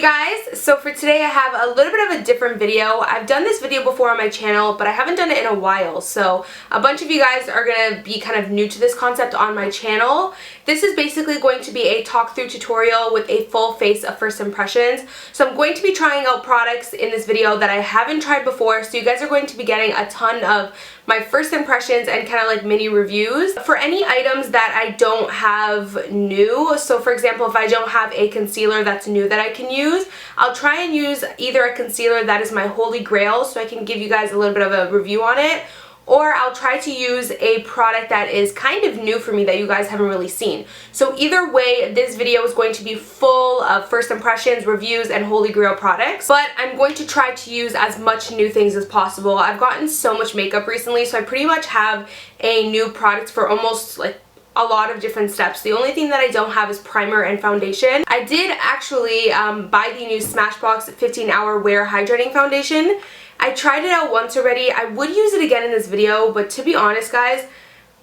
guys, so for today I have a little bit of a different video. I've done this video before on my channel, but I haven't done it in a while, so a bunch of you guys are going to be kind of new to this concept on my channel. This is basically going to be a talk through tutorial with a full face of first impressions. So I'm going to be trying out products in this video that I haven't tried before, so you guys are going to be getting a ton of my first impressions and kind of like mini reviews for any items that I don't have new. So for example, if I don't have a concealer that's new that I can use, I'll try and use either a concealer that is my holy grail so I can give you guys a little bit of a review on it, or I'll try to use a product that is kind of new for me that you guys haven't really seen. So either way, this video is going to be full of first impressions, reviews, and holy grail products, but I'm going to try to use as much new things as possible. I've gotten so much makeup recently, so I pretty much have a new product for almost like a lot of different steps. The only thing that I don't have is primer and foundation. I did actually buy the new Smashbox 15-Hour Wear Hydrating Foundation. I tried it out once already. I would use it again in this video, but to be honest guys,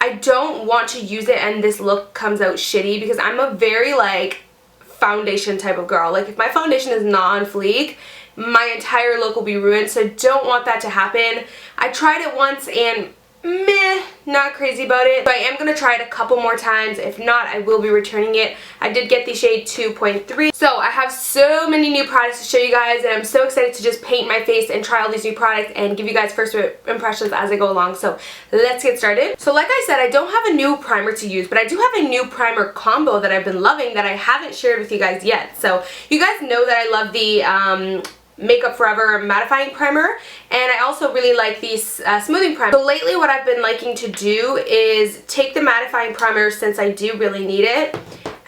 I don't want to use it and this look comes out shitty because I'm a very like foundation type of girl. Like if my foundation is not on fleek, my entire look will be ruined, so I don't want that to happen. I tried it once and meh, not crazy about it. So I am going to try it a couple more times. If not, I will be returning it. I did get the shade 2.3. So I have so many new products to show you guys, and I'm so excited to just paint my face and try all these new products and give you guys first impressions as I go along. So let's get started. So like I said, I don't have a new primer to use, but I do have a new primer combo that I've been loving that I haven't shared with you guys yet. So you guys know that I love the Makeup Forever mattifying primer, and I also really like the smoothing primer. So lately what I've been liking to do is take the mattifying primer since I do really need it,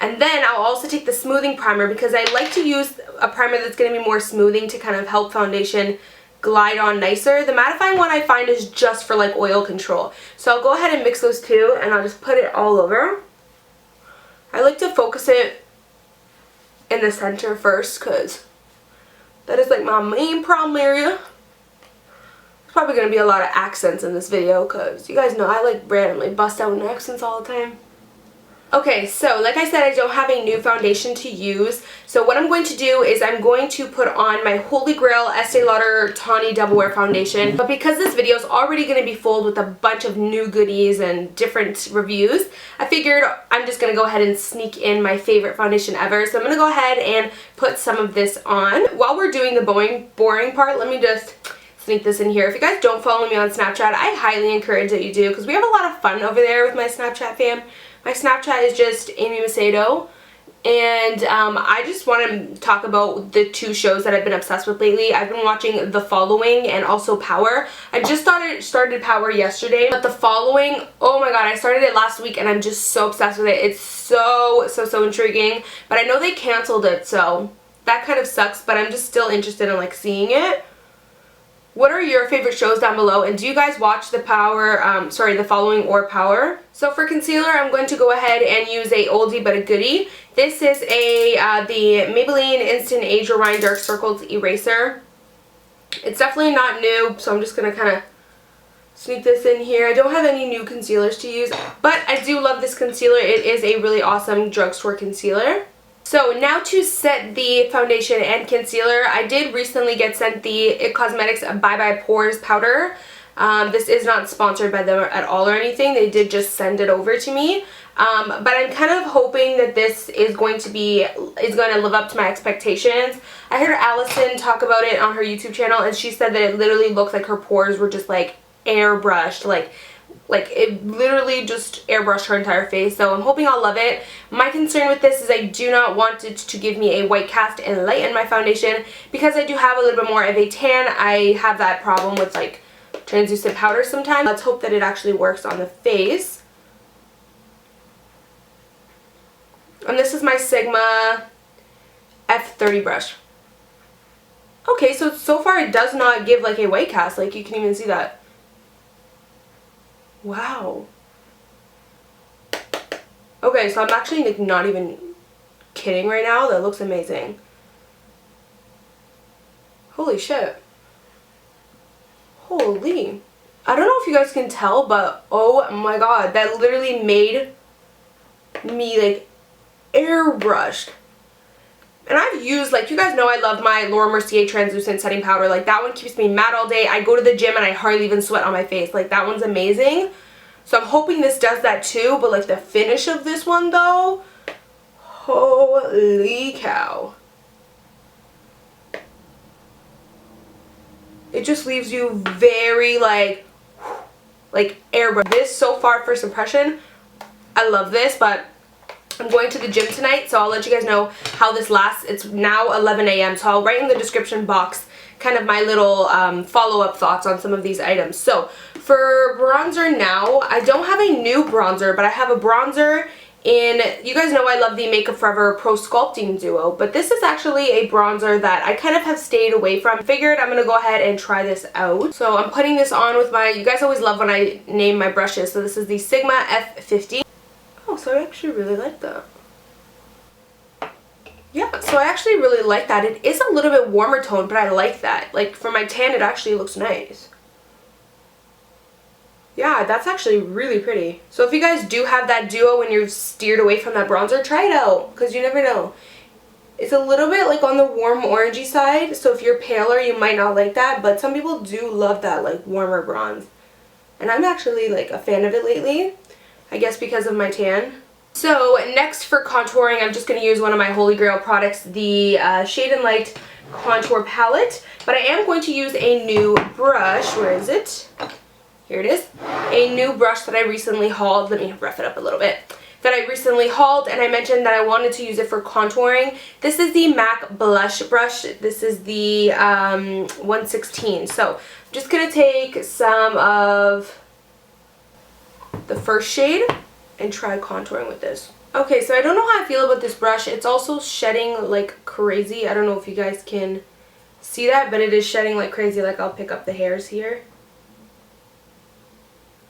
and then I'll also take the smoothing primer because I like to use a primer that's going to be more smoothing to kind of help foundation glide on nicer. The mattifying one I find is just for like oil control. So I'll go ahead and mix those two and I'll just put it all over. I like to focus it in the center first because that is like my main problem area. There's probably going to be a lot of accents in this video because you guys know I like randomly bust out in accents all the time. Okay, so like I said, I don't have a new foundation to use. So what I'm going to do is I'm going to put on my Holy Grail Estee Lauder Tawny Double Wear Foundation. But because this video is already going to be filled with a bunch of new goodies and different reviews, I figured I'm just going to go ahead and sneak in my favorite foundation ever. So I'm going to go ahead and put some of this on. While we're doing the boring part, let me just sneak this in here. If you guys don't follow me on Snapchat, I highly encourage that you do because we have a lot of fun over there with my Snapchat fam. My Snapchat is just Amy Macedo, and I just want to talk about the two shows that I've been obsessed with lately. I've been watching The Following and also Power. I just started Power yesterday, but The Following, oh my god, I started it last week and I'm just so obsessed with it. It's so intriguing, but I know they canceled it, so that kind of sucks, but I'm just still interested in like seeing it. What are your favorite shows down below, and do you guys watch The Following or Power? So for concealer, I'm going to go ahead and use a oldie but a goodie. This is the Maybelline Instant Age Rewind Dark Circles Eraser. It's definitely not new, so I'm just going to kind of sneak this in here. I don't have any new concealers to use, but I do love this concealer. It is a really awesome drugstore concealer. So now to set the foundation and concealer, I did recently get sent the IT Cosmetics Bye Bye Pores powder. This is not sponsored by them at all or anything. They did just send it over to me. But I'm kind of hoping that this is going to live up to my expectations. I heard Allison talk about it on her YouTube channel, and she said that it literally looked like her pores were just like airbrushed, like it literally just airbrushed her entire face. So I'm hoping I'll love it. My concern with this is I do not want it to give me a white cast and lighten my foundation because I do have a little bit more of a tan. I have that problem with like translucent powder sometimes. Let's hope that it actually works on the face. And this is my Sigma F30 brush. Okay, so far it does not give like a white cast. Like you can even see that. Wow. Okay, so I'm actually like not even kidding right now. That looks amazing. Holy shit. Holy. I don't know if you guys can tell, but oh my god, that literally made me like airbrushed. And I've used, like, you guys know I love my Laura Mercier translucent setting powder. Like, that one keeps me matte all day. I go to the gym and I hardly even sweat on my face. Like, that one's amazing. So I'm hoping this does that too. But, like, the finish of this one, though, holy cow. It just leaves you very, like airbrush. This, so far, first impression, I love this, but I'm going to the gym tonight, so I'll let you guys know how this lasts. It's now 11 a.m., so I'll write in the description box kind of my little follow-up thoughts on some of these items. So for bronzer now, I don't have a new bronzer, but I have a bronzer in, you guys know I love the Makeup Forever Pro Sculpting Duo, but this is actually a bronzer that I kind of have stayed away from. Figured I'm going to go ahead and try this out. So I'm putting this on with my, you guys always love when I name my brushes, so this is the Sigma F50. Oh, so I actually really like that. Yeah, so I actually really like that. It is a little bit warmer tone, but I like that. Like, for my tan, it actually looks nice. Yeah, that's actually really pretty. So if you guys do have that duo when you're steered away from that bronzer, try it out, because you never know. It's a little bit like on the warm orangey side, so if you're paler, you might not like that, but some people do love that, like, warmer bronze. And I'm actually, like, a fan of it lately. I guess because of my tan. So next for contouring, I'm just going to use one of my Holy Grail products, the Shade and Light Contour Palette. But I am going to use a new brush. Where is it? Here it is. A new brush that I recently hauled. Let me rough it up a little bit. That I recently hauled, and I mentioned that I wanted to use it for contouring. This is the MAC Blush Brush. This is the 116. So I'm just going to take some of the first shade and try contouring with this. Okay, so I don't know how I feel about this brush. It's also shedding like crazy. I don't know if you guys can see that, but it is shedding like crazy. Like, I'll pick up the hairs here.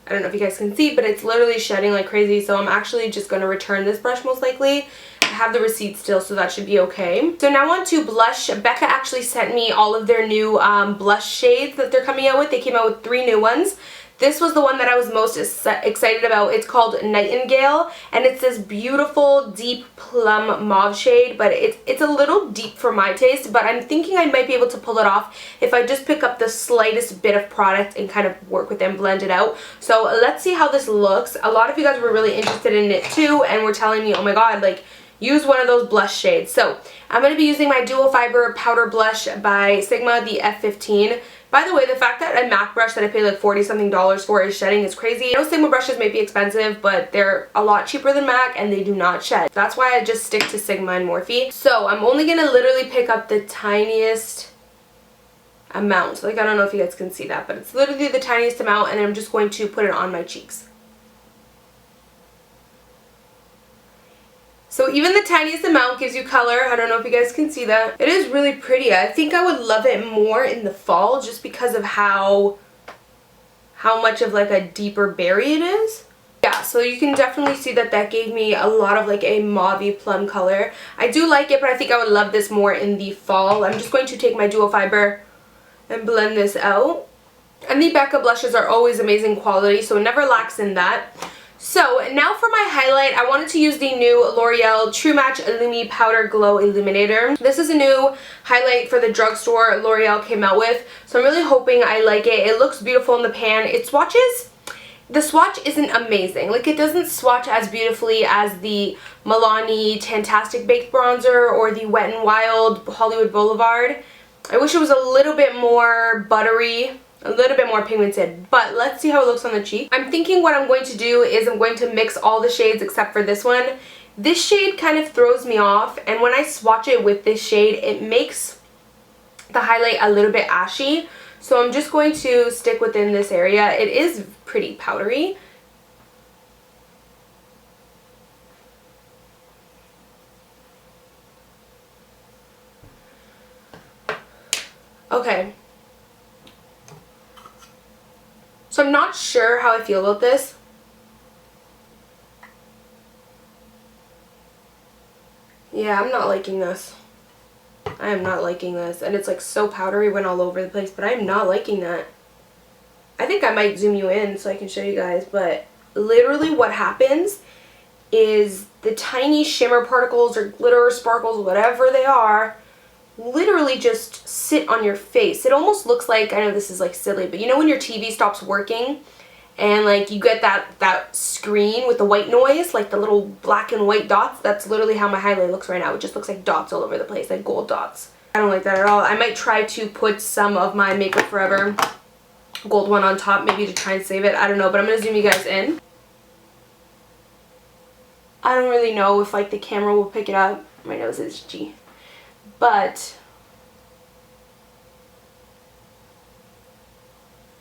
I don't know if you guys can see, but it's literally shedding like crazy. So I'm actually just going to return this brush most likely. I have the receipt still, so that should be okay. So now on to blush. Becca actually sent me all of their new blush shades that they're coming out with. They came out with 3 new ones. This was the one that I was most excited about. It's called Nightingale, and it's this beautiful deep plum mauve shade, but it's a little deep for my taste, but I'm thinking I might be able to pull it off if I just pick up the slightest bit of product and kind of work with it and blend it out. So let's see how this looks. A lot of you guys were really interested in it too, and were telling me, oh my god, like, use one of those blush shades. So I'm going to be using my Dual Fiber Powder Blush by Sigma, the F15. By the way, the fact that a MAC brush that I paid like $40 something for is shedding is crazy. I know Sigma brushes may be expensive, but they're a lot cheaper than MAC and they do not shed. That's why I just stick to Sigma and Morphe. So I'm only going to literally pick up the tiniest amount. Like, I don't know if you guys can see that, but it's literally the tiniest amount, and I'm just going to put it on my cheeks. So even the tiniest amount gives you color. I don't know if you guys can see that. It is really pretty. I think I would love it more in the fall just because of how much of like a deeper berry it is. Yeah, so you can definitely see that that gave me a lot of like a mauve-y plum color. I do like it, but I think I would love this more in the fall. I'm just going to take my Dual Fiber and blend this out. And the Becca blushes are always amazing quality, so it never lacks in that. So now for my highlight, I wanted to use the new L'Oreal True Match Illumi Powder Glow Illuminator. This is a new highlight for the drugstore L'Oreal came out with, so I'm really hoping I like it. It looks beautiful in the pan. It swatches. The swatch isn't amazing. Like, it doesn't swatch as beautifully as the Milani Tantastic Baked Bronzer or the Wet n Wild Hollywood Boulevard. I wish it was a little bit more buttery, a little bit more pigmented, but let's see how it looks on the cheek. I'm thinking what I'm going to do is I'm going to mix all the shades except for this one. This shade kind of throws me off, and when I swatch it with this shade, it makes the highlight a little bit ashy. So I'm just going to stick within this area. It is pretty powdery. Okay. So I'm not sure how I feel about this. Yeah, I'm not liking this. I am not liking this. And it's like so powdery, went all over the place, but I am not liking that. I think I might zoom you in so I can show you guys, but literally what happens is the tiny shimmer particles or glitter or sparkles, whatever they are, literally just sit on your face. It almost looks like, I know this is like silly, but you know when your TV stops working and like you get that screen with the white noise, like the little black and white dots? That's literally how my highlight looks right now. It just looks like dots all over the place, like gold dots. I don't like that at all. I might try to put some of my Makeup Forever gold one on top, maybe to try and save it. I don't know, but I'm going to zoom you guys in. I don't really know if like the camera will pick it up. My nose is itchy. But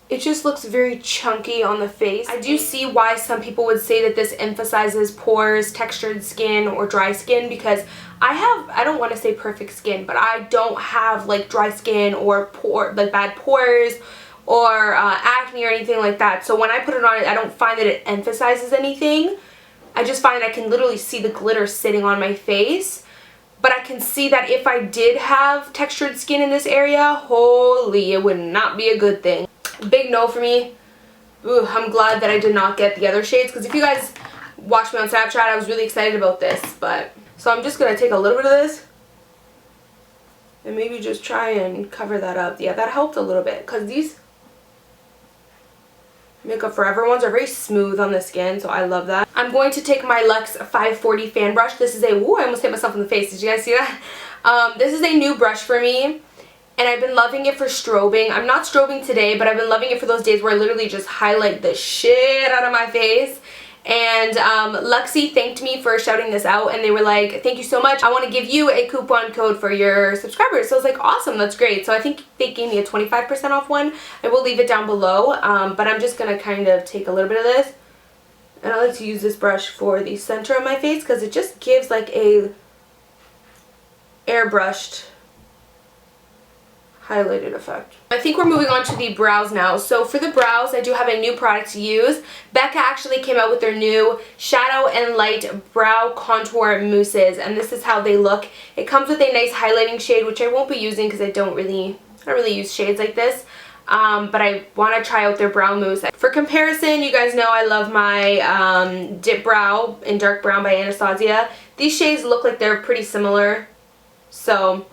it just looks very chunky on the face. I do see why some people would say that this emphasizes pores, textured skin, or dry skin, because I don't want to say perfect skin, but I don't have like dry skin or like bad pores or acne or anything like that. So when I put it on, I don't find that it emphasizes anything. I just find I can literally see the glitter sitting on my face. But I can see that if I did have textured skin in this area, holy, it would not be a good thing. Big no for me. Ooh, I'm glad that I did not get the other shades, because if you guys watch me on Snapchat, I was really excited about this. But so I'm just going to take a little bit of this and maybe just try and cover that up. Yeah, that helped a little bit, because these Makeup Forever ones are very smooth on the skin, so I love that. I'm going to take my Luxe 540 fan brush. This is a, ooh, I almost hit myself in the face. Did you guys see that? This is a new brush for me, and I've been loving it for strobing. I'm not strobing today, but I've been loving it for those days where I literally just highlight the shit out of my face. And Luxie thanked me for shouting this out, and they were like, thank you so much. I want to give you a coupon code for your subscribers. So I was like, awesome, that's great. So I think they gave me a 25% off one. I will leave it down below, but I'm just going to kind of take a little bit of this. And I like to use this brush for the center of my face because it just gives like a airbrushed highlighted effect. I think we're moving on to the brows now. So for the brows, I do have a new product to use. Becca actually came out with their new Shadow and Light Brow Contour Mousses, and this is how they look. It comes with a nice highlighting shade, which I won't be using because I don't really use shades like this. But I want to try out their brow mousse. For comparison, you guys know I love my Dip Brow in Dark Brown by Anastasia. These shades look like they're pretty similar. So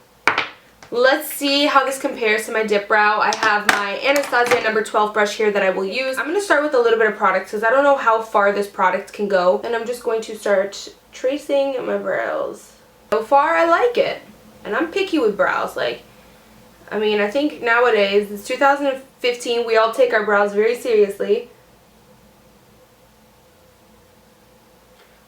let's see how this compares to my Dip Brow. I have my Anastasia number 12 brush here that I will use. I'm going to start with a little bit of product because I don't know how far this product can go. And I'm just going to start tracing my brows. So far, I like it. And I'm picky with brows. Like, I mean, I think nowadays, it's 2015, we all take our brows very seriously.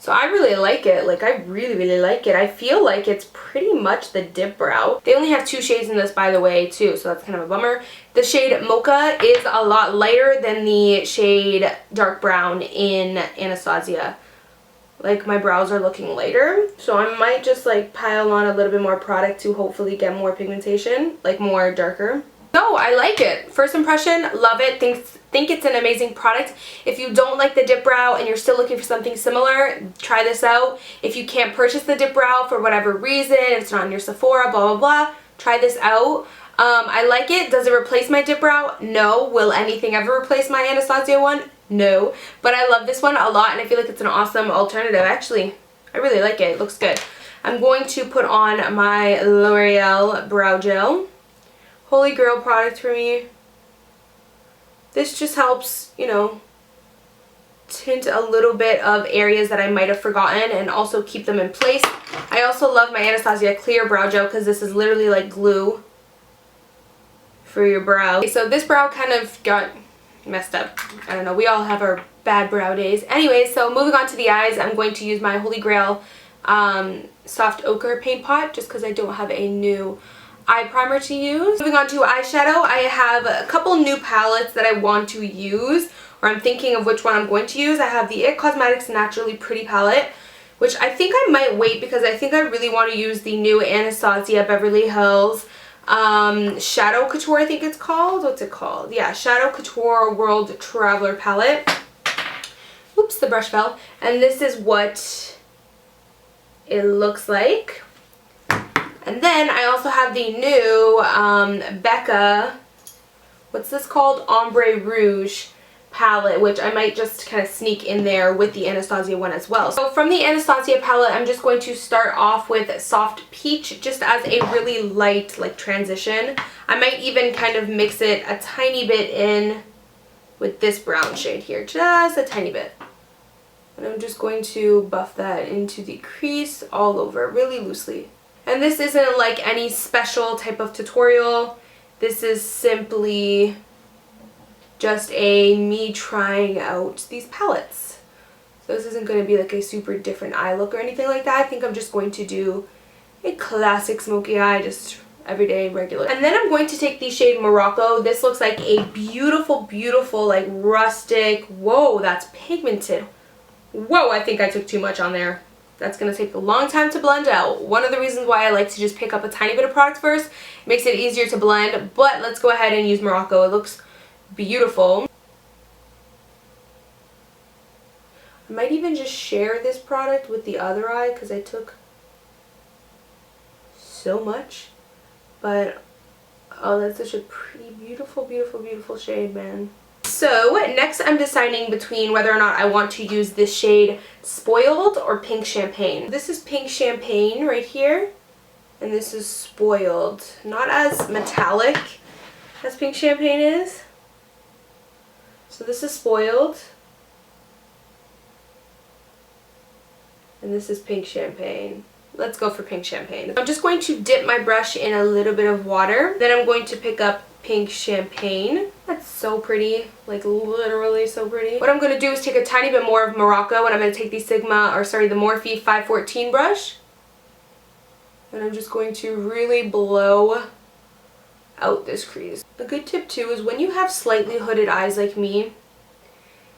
So I really like it. Like, I really like it. I feel like it's pretty much the Dip Brow. They only have 2 shades in this, by the way, too, so that's kind of a bummer. The shade Mocha is a lot lighter than the shade Dark Brown in Anastasia. Like, my brows are looking lighter, so I might just like pile on a little bit more product to hopefully get more pigmentation, like more darker. So I like it. First impression, love it. Think it's an amazing product. If you don't like the Dip Brow and you're still looking for something similar, try this out. If you can't purchase the Dip Brow for whatever reason, if it's not in your Sephora, blah blah blah, try this out. I like it. Does it replace my Dip Brow? No. Will anything ever replace my Anastasia one? No. But I love this one a lot, and I feel like it's an awesome alternative. Actually, I really like it. It looks good. I'm going to put on my L'Oreal Brow Gel. Holy grail product for me. This just helps, you know, tint a little bit of areas that I might have forgotten and also keep them in place. I also love my Anastasia Clear Brow Gel because this is literally like glue for your brow. Okay, so this brow kind of got messed up. I don't know, we all have our bad brow days. Anyway, so moving on to the eyes, I'm going to use my Holy Grail Soft Ochre Paint Pot just because I don't have a new eye primer to use. Moving on to eyeshadow, I have a couple new palettes that I want to use, or I'm thinking of which one I'm going to use. I have the IT Cosmetics Naturally Pretty palette, which I think I might wait because I think I really want to use the new Anastasia Beverly Hills Shadow Couture, I think it's called. What's it called? Yeah, Shadow Couture World Traveler palette. Oops, the brush fell. And this is what it looks like. And then I also have the new Becca, what's this called? Ombre Rouge palette, which I might just kind of sneak in there with the Anastasia one as well. So from the Anastasia palette, I'm just going to start off with Soft Peach, just as a really light like transition. I might even kind of mix it a tiny bit in with this brown shade here, just a tiny bit. And I'm just going to buff that into the crease all over, really loosely. And this isn't like any special type of tutorial. This is simply just me trying out these palettes. So this isn't going to be like a super different eye look or anything like that. I think I'm just going to do a classic smoky eye, just everyday, regular. And then I'm going to take the shade Morocco. This looks like a beautiful, beautiful, like rustic, whoa, that's pigmented. Whoa, I think I took too much on there. That's going to take a long time to blend out. One of the reasons why I like to just pick up a tiny bit of product first, it makes it easier to blend, but let's go ahead and use Morocco. It looks beautiful. I might even just share this product with the other eye because I took so much. But oh, that's such a pretty, beautiful, beautiful, beautiful shade, man. So next I'm deciding between whether or not I want to use this shade Spoiled or Pink Champagne. This is Pink Champagne right here, and this is Spoiled. Not as metallic as Pink Champagne is. So this is Spoiled, and this is Pink Champagne. Let's go for Pink Champagne. I'm just going to dip my brush in a little bit of water. Then I'm going to pick up Pink Champagne. That's so pretty, like literally so pretty. What I'm going to do is take a tiny bit more of Morocco, and I'm going to take the the Morphe 514 brush. And I'm just going to really blow out this crease. A good tip too is when you have slightly hooded eyes like me,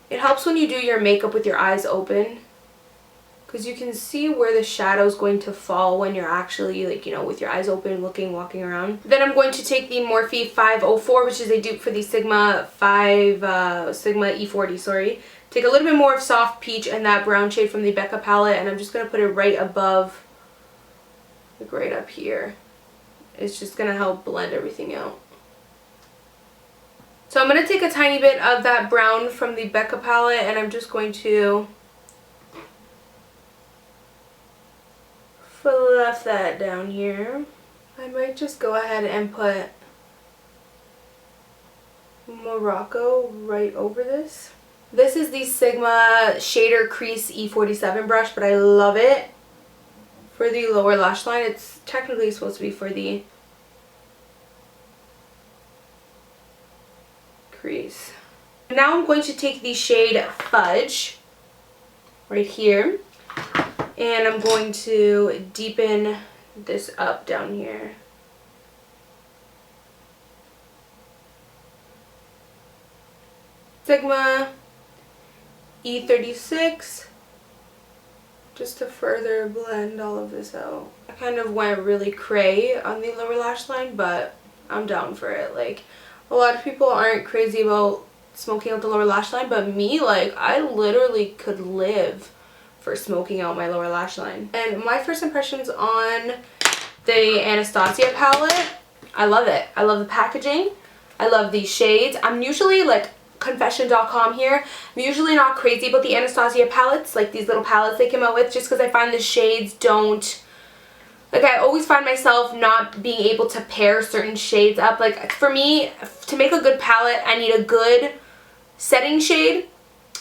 it helps when you do your makeup with your eyes open, because you can see where the shadow is going to fall when you're actually, like, you know, with your eyes open, looking, walking around. Then I'm going to take the Morphe 504, which is a dupe for the Sigma E40, sorry. Take a little bit more of Soft Peach and that brown shade from the Becca palette, and I'm just going to put it right above, like right up here. It's just going to help blend everything out. So I'm going to take a tiny bit of that brown from the Becca palette, and I'm just going to fluff that down here. I might just go ahead and put Morocco right over this. This is the Sigma Shader Crease E47 brush, but I love it for the lower lash line. It's technically supposed to be for the crease. Now I'm going to take the shade Fudge right here, and I'm going to deepen this up down here. Sigma E36, just to further blend all of this out. I kind of went really cray on the lower lash line, but I'm down for it. Like, a lot of people aren't crazy about smoking out the lower lash line, but me, like, I literally could live for smoking out my lower lash line. And my first impressions on the Anastasia palette, I love it. I love the packaging. I love these shades. I'm usually, like, confession.com here, I'm usually not crazy about the Anastasia palettes, like these little palettes they came out with, just because I find the shades don't, like, I always find myself not being able to pair certain shades up. Like, for me, to make a good palette, I need a good setting shade,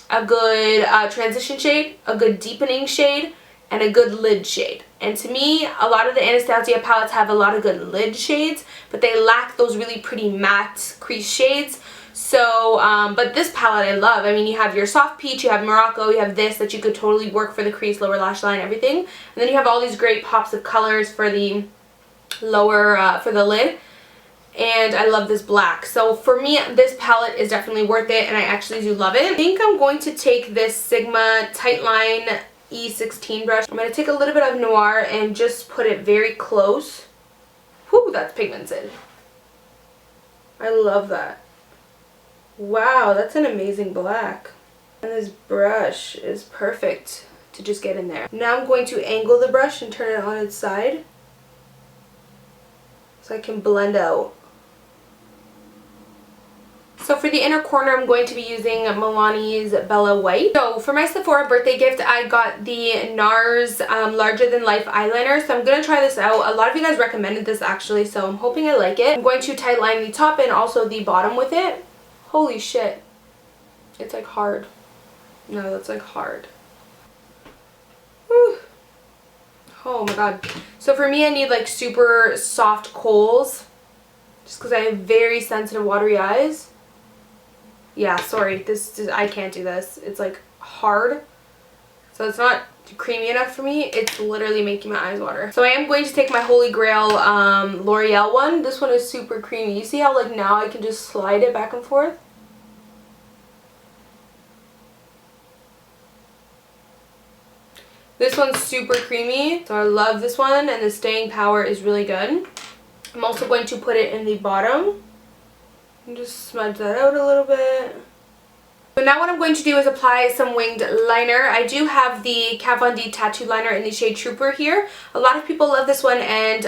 a good transition shade, a good deepening shade, and a good lid shade. And to me, a lot of the Anastasia palettes have a lot of good lid shades, but they lack those really pretty matte crease shades. So, but this palette I love. I mean, you have your Soft Peach, you have Morocco, you have this that you could totally work for the crease, lower lash line, everything. And then you have all these great pops of colors for the lower, for the lid. And I love this black. So for me, this palette is definitely worth it, and I actually do love it. I think I'm going to take this Sigma Tightline E16 brush. I'm going to take a little bit of Noir and just put it very close. Whew, that's pigmented. I love that. Wow, that's an amazing black. And this brush is perfect to just get in there. Now I'm going to angle the brush and turn it on its side so I can blend out. So for the inner corner, I'm going to be using Milani's Bella White. So for my Sephora birthday gift, I got the NARS Larger Than Life eyeliner. So I'm going to try this out. A lot of you guys recommended this actually, so I'm hoping I like it. I'm going to tight line the top and also the bottom with it. Holy shit. It's like hard. No, that's like hard. Whew. Oh my god. So for me, I need like super soft kohl's. Just because I have very sensitive watery eyes. Yeah, sorry. I can't do this. It's like hard. So it's not creamy enough for me. It's literally making my eyes water. So I am going to take my Holy Grail L'Oreal one. This one is super creamy. You see how like now I can just slide it back and forth? This one's super creamy. So I love this one and the staying power is really good. I'm also going to put it in the bottom and just smudge that out a little bit. So now what I'm going to do is apply some winged liner. I do have the Kat Von D tattoo liner in the shade Trooper here. A lot of people love this one, and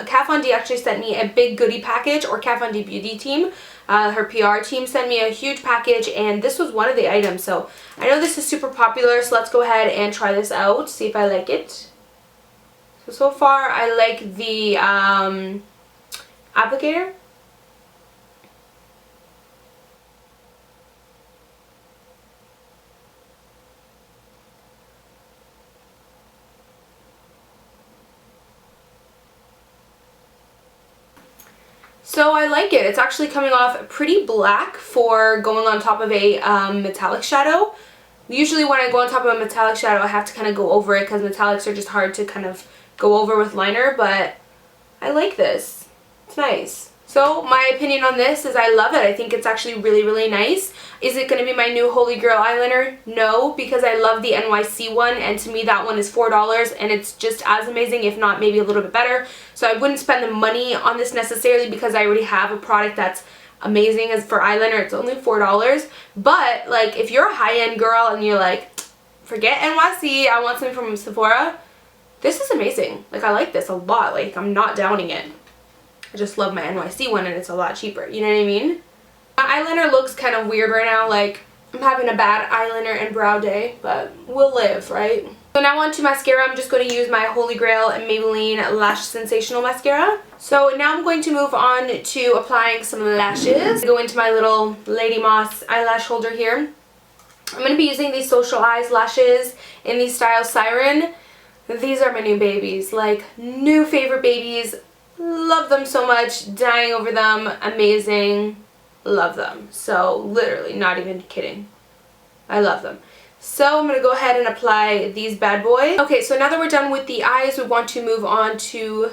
Kat Von D actually sent me a big goodie package, or Kat Von D beauty team. Her PR team sent me a huge package, and this was one of the items. So I know this is super popular, so let's go ahead and try this out, see if I like it. So far I like the applicator. So I like it. It's actually coming off pretty black for going on top of a metallic shadow. Usually when I go on top of a metallic shadow, I have to kind of go over it because metallics are just hard to kind of go over with liner, but I like this. It's nice. So my opinion on this is I love it. I think it's actually really, really nice. Is it going to be my new Holy Grail eyeliner? No, because I love the NYC one, and to me that one is $4 and it's just as amazing, if not maybe a little bit better. So I wouldn't spend the money on this necessarily because I already have a product that's amazing. As for eyeliner, it's only $4. But like if you're a high-end girl and you're like, forget NYC, I want something from Sephora, this is amazing. Like I like this a lot. Like I'm not downing it. I just love my NYC one and it's a lot cheaper. You know what I mean? My eyeliner looks kind of weird right now. Like I'm having a bad eyeliner and brow day, but we'll live, right? So now on to mascara. I'm just going to use my Holy Grail Maybelline Lash Sensational Mascara. So now I'm going to move on to applying some lashes. Go into my little Lady Moss eyelash holder here. I'm going to be using these Social Eyes lashes in the style Siren. These are my new babies. Like new favorite babies. Love them so much, dying over them, amazing, love them. So literally, not even kidding, I love them. So I'm going to go ahead and apply these bad boys. Okay, so now that we're done with the eyes, we want to move on to,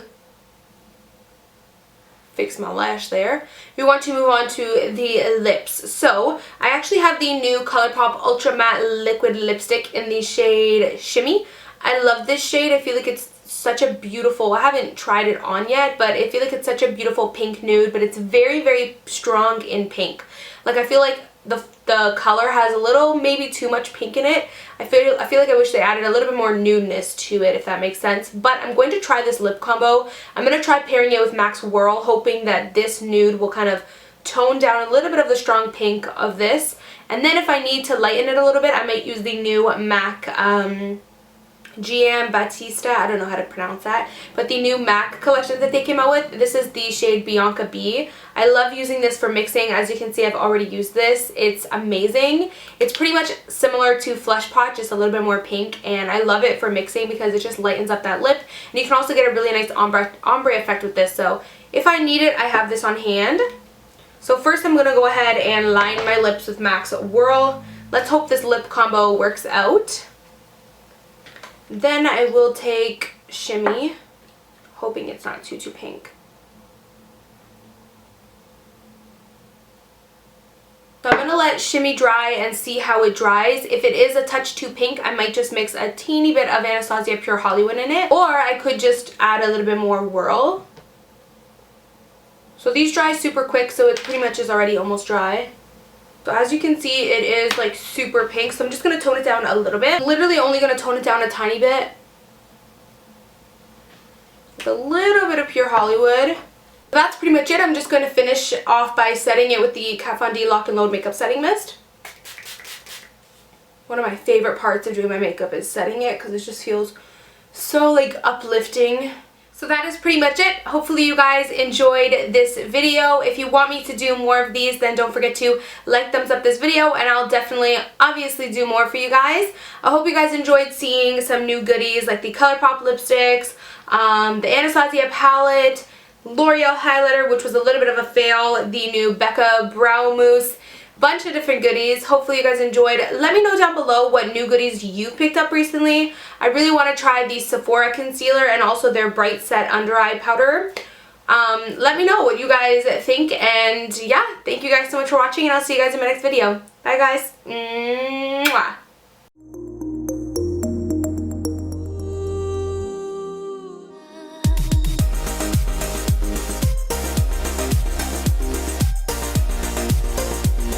fix my lash there. We want to move on to the lips. So I actually have the new ColourPop Ultra Matte Liquid Lipstick in the shade Shimmy. I love this shade. I feel like it's such a beautiful, I haven't tried it on yet, but I feel like it's such a beautiful pink nude, but it's very, very strong in pink. Like I feel like the color has a little, maybe too much pink in it. I feel like I wish they added a little bit more nudeness to it, if that makes sense. But I'm going to try this lip combo. I'm going to try pairing it with MAC's Whirl, hoping that this nude will kind of tone down a little bit of the strong pink of this. And then if I need to lighten it a little bit, I might use the new MAC GM Batista, I don't know how to pronounce that, but the new MAC collection that they came out with. This is the shade Bianca B. I love using this for mixing. As you can see, I've already used this. It's amazing. It's pretty much similar to Flesh Pot, just a little bit more pink, and I love it for mixing because it just lightens up that lip, and you can also get a really nice ombre effect with this. So if I need it, I have this on hand. So first I'm going to go ahead and line my lips with MAC's Whirl. Let's hope this lip combo works out. Then I will take Shimmy, hoping it's not too pink. So I'm going to let Shimmy dry and see how it dries. If it is a touch too pink, I might just mix a teeny bit of Anastasia Pure Hollywood in it. Or I could just add a little bit more Whirl. So these dry super quick, so it pretty much is already almost dry. So as you can see, it is like super pink, so I'm just going to tone it down a little bit. I'm literally only going to tone it down a tiny bit. With a little bit of Pure Hollywood. That's pretty much it. I'm just going to finish off by setting it with the Kat Von D Lock and Load Makeup Setting Mist. One of my favorite parts of doing my makeup is setting it because it just feels so like uplifting. So that is pretty much it. Hopefully you guys enjoyed this video. If you want me to do more of these, then don't forget to like, thumbs up this video, and I'll definitely, obviously, do more for you guys. I hope you guys enjoyed seeing some new goodies like the ColourPop lipsticks, the Anastasia palette, L'Oreal highlighter, which was a little bit of a fail, the new Becca brow mousse, bunch of different goodies. Hopefully you guys enjoyed. Let me know down below what new goodies you picked up recently. I really want to try the Sephora concealer and also their Bright Set under eye powder. Let me know what you guys think, and yeah, thank you guys so much for watching, and I'll see you guys in my next video. Bye guys. Mwah.